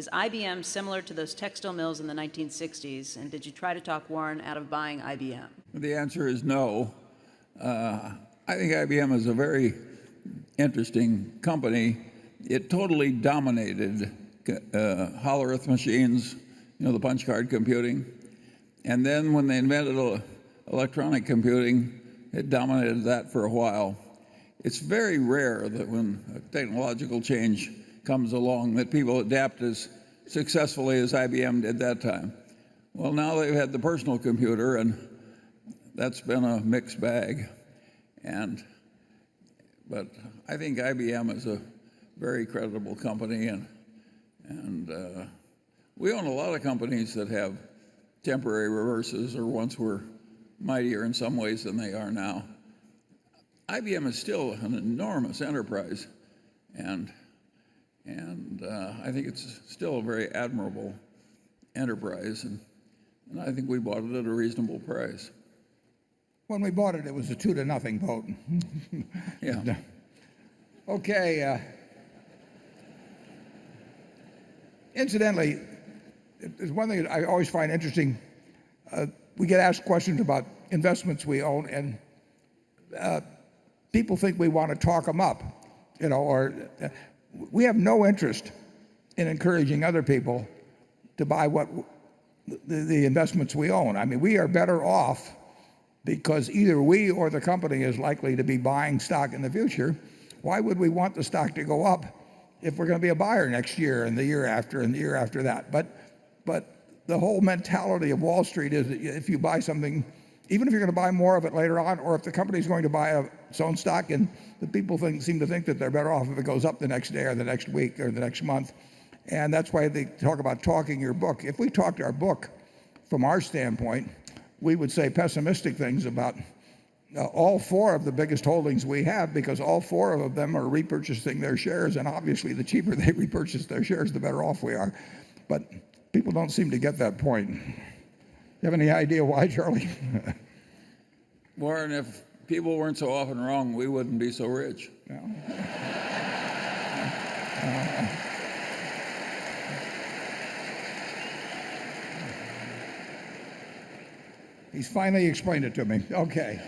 Is IBM similar to those textile mills in the 1960s? And did you try to talk Warren out of buying IBM? The answer is no. I think IBM is a very interesting company. It totally dominated Hollerith machines, the punch card computing. And then when they invented electronic computing, it dominated that for a while. It's very rare that when a technological change comes along that people adapt as successfully as IBM did that time. Well, now they've had the personal computer, and that's been a mixed bag. But I think IBM is a very credible company, and we own a lot of companies that have temporary reverses or once were mightier in some ways than they are now. IBM is still an enormous enterprise, and I think it's still a very admirable enterprise, and I think we bought it at a reasonable price. When we bought it, it was a 2-0 vote. Yeah. Okay. Incidentally, there's one thing that I always find interesting. We get asked questions about investments we own, and people think we want to talk them up, or we have no interest in encouraging other people to buy the investments we own. I mean, we are better off because either we or the company is likely to be buying stock in the future. Why would we want the stock to go up if we're going to be a buyer next year and the year after and the year after that? But the whole mentality of Wall Street is that if you buy something, even if you're going to buy more of it later on, or if the company's going to buy its own stock, and the people seem to think that they're better off if it goes up the next day or the next week or the next month. And that's why they talk about talking your book. If we talked our book from our standpoint, we would say pessimistic things about all four of the biggest holdings we have, because all four of them are repurchasing their shares, and obviously the cheaper they repurchase their shares, the better off we are. But people don't seem to get that point. You have any idea why, Charlie? Warren, if people weren't so often wrong, we wouldn't be so rich. Yeah. He's finally explained it to me. Okay.